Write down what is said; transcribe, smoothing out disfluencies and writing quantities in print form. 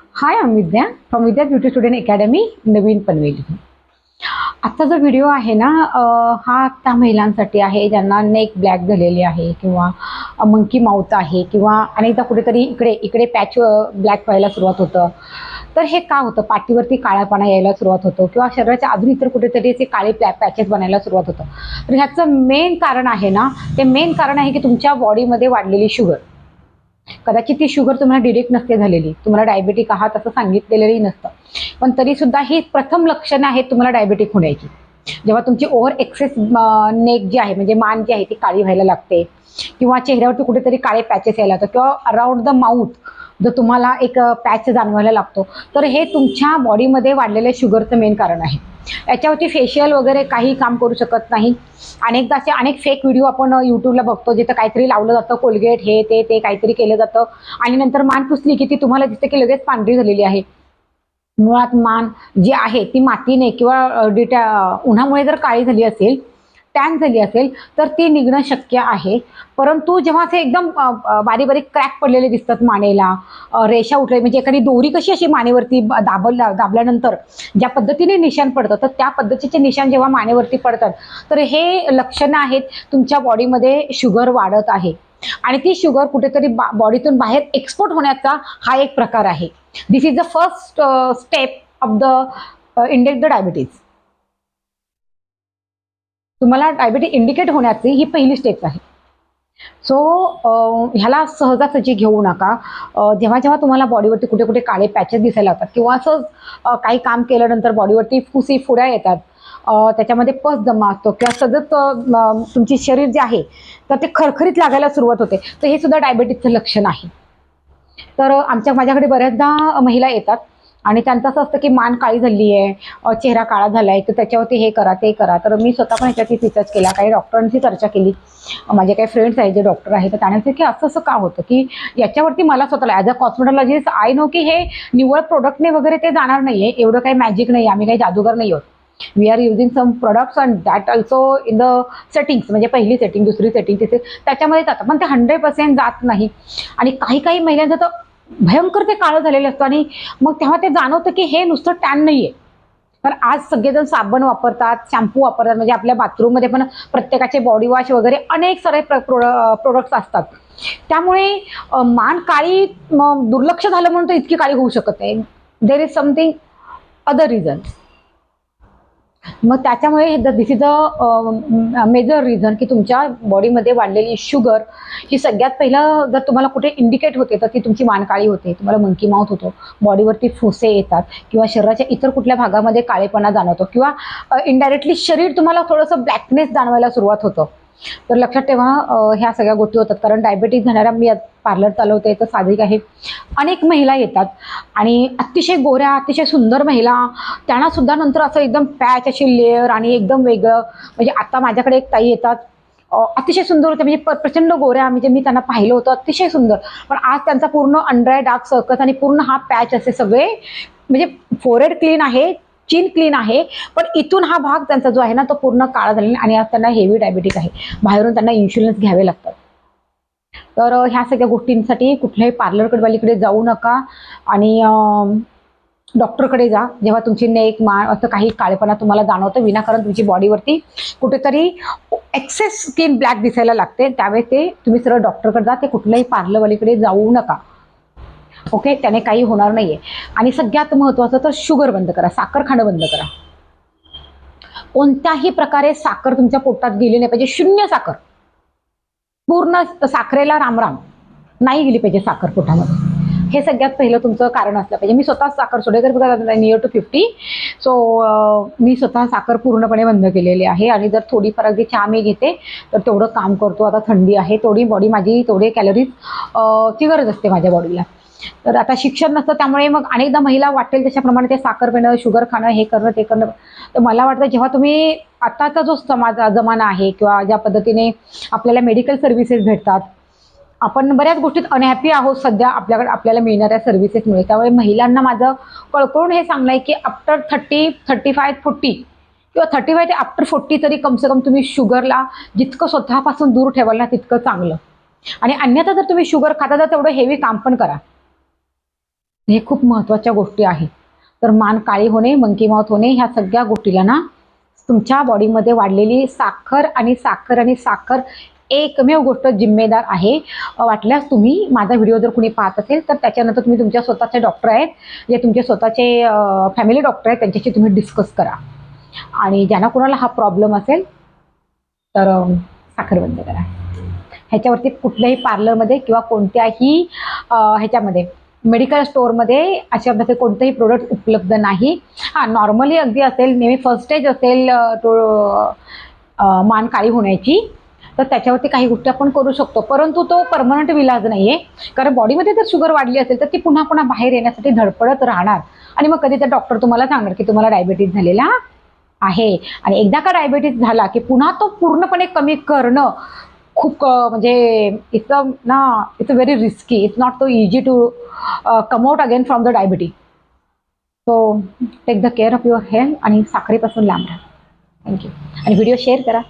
High, I'm Vidya from Vidya beauty student academy, Navin Panvel. आजचा जो video आहे ना, हा त्या महिलांसाठी आहे ज्यांना नेक ब्लॅक झालेली आहे किंवा मंकी माउथ आहे किंवा अनेकदा कुठेतरी इकडे इकडे पॅच ब्लॅक व्हायला सुरुवात होतं. तर हे का होतं? पाठीवरती काळापणा यायला सुरुवात होतो किंवा शरीराच्या अजून इतर कुठेतरी ते काळे पॅचेस बनायला सुरुवात होतं. तर ह्याचं मेन कारण आहे ना, ते मेन कारण आहे की तुमच्या बॉडीमध्ये वाढलेली शुगर. कदाचित ती शुगर तुम्हाला डिरेक्ट नसते झालेली, तुम्हाला डायबेटिक आहात असं सांगितलेलंही नसतं, पण तरी सुद्धा ही प्रथम लक्षणं आहेत तुम्हाला डायबेटिक होण्याची. जेव्हा तुमची ओव्हर एक्सेस नेक जी आहे म्हणजे मान जी आहे ती काळी व्हायला लागते किंवा चेहऱ्यावरती कुठेतरी काळे पॅचेस यायला लागतात किंवा अराउंड द माउथ जर तुम्हाला एक पॅच जाणवायला लागतो, तर हे तुमच्या बॉडीमध्ये वाढलेल्या शुगरचं मेन कारण आहे. याच्यावरती फेशियल वगैरे काही काम करू शकत नाही. अनेकदा असे अनेक फेक व्हिडिओ आपण यूट्यूबला बघतो, जिथं काहीतरी लावलं जातं, कोलगेट हे ते ते काहीतरी केलं जातं आणि नंतर मान पुसली की ती तुम्हाला दिसते की लगेच पांढरी झालेली आहे. मुळात मान जी आहे ती मातीने किंवा उन्हामुळे जर काळी झाली असेल, टॅन झाली असेल, तर ती निघणं शक्य आहे. परंतु जेव्हा असे एकदम बारीक बारीक क्रॅक पडलेले दिसतात मानेला, रेषा उठले म्हणजे एखादी दोरी कशी अशी मानेवरती दाबल्यानंतर ज्या पद्धतीने निशाण पडतं, तर त्या पद्धतीचे निशाण जेव्हा मानेवरती पडतात, तर हे लक्षणं आहेत तुमच्या बॉडीमध्ये शुगर वाढत आहे आणि ती शुगर कुठेतरी बॉडीतून बाहेर एक्सपोर्ट होण्याचा हा एक प्रकार आहे. This is the first step of the index the diabetes. तुम्हाला डायबिटीज इंडिकेट होण्याची ही पहिली स्टेप आहे. सो ह्याला सहजासहजी घेऊ नका. जेव्हा जेव्हा तुम्हाला बॉडीवरती कुठे कुठे काळे पॅचेस दिसायला लागतात किंवा असं काही काम केल्यानंतर बॉडीवरती फुसी फुड्या येतात, त्याच्यामध्ये पस जमा असतो किंवा सतत तुमची शरीर जे आहे तर ते खरखरीत लागायला सुरुवात होते, तर हे सुद्धा डायबिटीजचं लक्षण आहे. तर माझ्याकडे बऱ्याचदा महिला येतात आणि त्यांचं असं असतं की मान काळी झाली आहे, चेहरा काळा झाला आहे, तर त्याच्यावरती हे करा ते करा. तर मी स्वतः पण ह्याच्यावरती रिसर्च केला, काही डॉक्टरांशी चर्चा केली. माझे काही फ्रेंड्स आहेत जे डॉक्टर आहेत, तर त्यांना की असं असं का होतं की याच्यावरती मला स्वतःला ॲज अ कॉस्मेटॉलॉजिस्ट आय नो की हे निव्वळ प्रोडक्टने वगैरे ते जाणार नाही आहे, एवढं काही मॅजिक नाही, आम्ही काही जादूगर नाही आहोत. We are using some products and that also in the settings, म्हणजे पहिली सेटिंग दुसरी सेटिंग तिथे त्याच्यामध्ये जातं, पण ते 100% जात नाही. आणि काही काही महिलांचं तर भयंकर ते काळं झालेलं असतं आणि मग तेव्हा ते जाणवतं की हे नुसतं टॅन नाहीये. तर आज सगळेजण साबण वापरतात, शॅम्पू वापरतात, म्हणजे आपल्या बाथरूममध्ये पण प्रत्येकाचे बॉडी वॉश वगैरे अनेक सारे प्रोडक्ट्स असतात. त्यामुळे मान काळी दुर्लक्ष झालं म्हणून तर इतकी काळी होऊ शकत नाही. There is something other reason. मग त्याच्यामुळे दिस इज अ मेजर रिझन की तुमच्या बॉडीमध्ये वाढलेली शुगर ही सगळ्यात पहिलं जर तुम्हाला कुठे इंडिकेट होते तर ती तुमची मान काळी होते, तुम्हाला मंकी माउथ होतो, बॉडीवरती फुसे येतात किंवा शरीराच्या इतर कुठल्या भागामध्ये काळेपणा जाणवतो किंवा इनडायरेक्टली शरीर तुम्हाला थोडंसं ब्लॅकनेस जाणवायला सुरुवात होतं. तर लक्षात ठेवा, ह्या सगळ्या गोष्टी होतात. कारण डायबिटीज झाणाऱ्या, मी पार्लर चालवते तर साधिक आहे, अनेक महिला येतात आणि अतिशय गोऱ्या अतिशय सुंदर महिला, त्यांना सुद्धा नंतर असं एकदम पॅच अशी लेअर आणि एकदम वेगळं. म्हणजे आता माझ्याकडे एक ताई येतात, अतिशय सुंदर होते, म्हणजे प्रचंड गोऱ्या, म्हणजे मी त्यांना पाहिलं होतं अतिशय सुंदर, पण आज त्यांचा पूर्ण अंडर आय डार्क सर्कल्स आणि पूर्ण हा पॅच असे सगळे, म्हणजे फोरहेड क्लीन आहे, चीन क्लीन आहे, पण इथून हा भाग त्यांचा जो आहे ना तो पूर्ण काळा झालेला आणि आज त्यांना हेवी डायबिटीक आहे, बाहेरून त्यांना इन्शुरन्स घ्यावे लागतात. तर ह्या सगळ्या गोष्टींसाठी कुठल्याही पार्लरकडे जाऊ नका आणि डॉक्टरकडे जा जेव्हा तुमची नेक मान असं काही काळेपणा तुम्हाला जाणवतं, विनाकारण तुमची बॉडीवरती कुठेतरी एक्सेस स्किन ब्लॅक दिसायला लागते, त्यावेळेस ते तुम्ही सरळ डॉक्टरकडे जा, ते कुठल्याही पार्लरवालीकडे जाऊ नका. ओके, त्याने काही होणार नाहीये. आणि सगळ्यात महत्वाचं तर शुगर बंद करा, साखर खाणं बंद करा. कोणत्याही प्रकारे साखर तुमच्या पोटात गेली नाही पाहिजे, शून्य साखर. पूर्ण साखरेला रामराम, नाही गेली पाहिजे साखर पोटामध्ये. हे सगळ्यात पहिलं तुमचं कारण असलं पाहिजे. मी स्वतः साखर सोडेकर नियर टू 50, सो मी स्वतः साखर पूर्णपणे बंद केलेली आहे आणि जर थोडीफार अगदी चहा मी घेते तर तेवढं काम करतो. आता थंडी आहे, तेवढी बॉडी माझी तेवढे कॅलरीज ची गरज असते माझ्या बॉडीला. तर आता शिक्षण नसतं, त्यामुळे मग अनेकदा महिला वाटेल त्याच्याप्रमाणे ते साखर पिणं, शुगर खाणं, हे करणं ते करणं. तर मला वाटतं जेव्हा तुम्ही आताचा जो जमाना आहे किंवा ज्या पद्धतीने आपल्याला मेडिकल सर्व्हिसेस भेटतात, आपण बऱ्याच गोष्टीत अनहॅपी आहोत सध्या आपल्याकडे आपल्याला मिळणाऱ्या सर्व्हिसेसमुळे. त्यामुळे महिलांना माझं कळकळून हे सांगणं आहे की आफ्टर 30, 35, 40 किंवा 35 ते आफ्टर 40 तरी कमसे कम तुम्ही शुगरला जितकं स्वतःपासून दूर ठेवाल ना तितकं चांगलं. आणि अन्यथा जर तुम्ही शुगर खाता तर तेवढं हेवी काम पण करा. हे खूप महत्त्वाच्या गोष्टी आहेत. तर मान काळी होणे, मंकी माउथ होणे, ह्या सगळ्या गोष्टीला ना तुमच्या बॉडीमध्ये वाढलेली साखर आणि साखर एकमेव गोष्ट जिम्मेदार आहे. वाटल्यास तुम्ही माझा व्हिडिओ जर कुणी पाहत असेल तर त्याच्यानंतर तुम्ही तुमच्या स्वतःचे डॉक्टर आहेत, जे तुमचे स्वतःचे फॅमिली डॉक्टर आहेत, त्यांच्याशी तुम्ही डिस्कस करा. आणि ज्यांना कोणाला हा प्रॉब्लेम असेल तर साखर बंद करा. ह्याच्यावरती कुठल्याही पार्लरमध्ये किंवा कोणत्याही ह्याच्यामध्ये मेडिकल स्टोअरमध्ये अशा प्रकारे कोणतंही प्रोडक्ट उपलब्ध नाही. हां, नॉर्मली अगदी असेल, नेहमी फर्स्ट स्टेज असेल तो मान काळी होण्याची, तर त्याच्यावरती काही गोष्टी आपण करू शकतो, परंतु तो परमनंट विलाज नाही आहे. कारण बॉडीमध्ये जर शुगर वाढली असेल तर ती पुन्हा पुन्हा बाहेर येण्यासाठी धडपडत राहणार आणि मग कधी तर डॉक्टर तुम्हाला सांगणार की तुम्हाला डायबिटीज झालेला आहे. आणि एकदा का डायबिटीज झाला की पुन्हा तो पूर्णपणे कमी करणं खूप म्हणजे it's a very risky. It's not so easy to come out again from the diabetes. So take the care of your health आणि साखरेपासून लांब राहा. थँक्यू. आणि व्हिडिओ शेअर करा.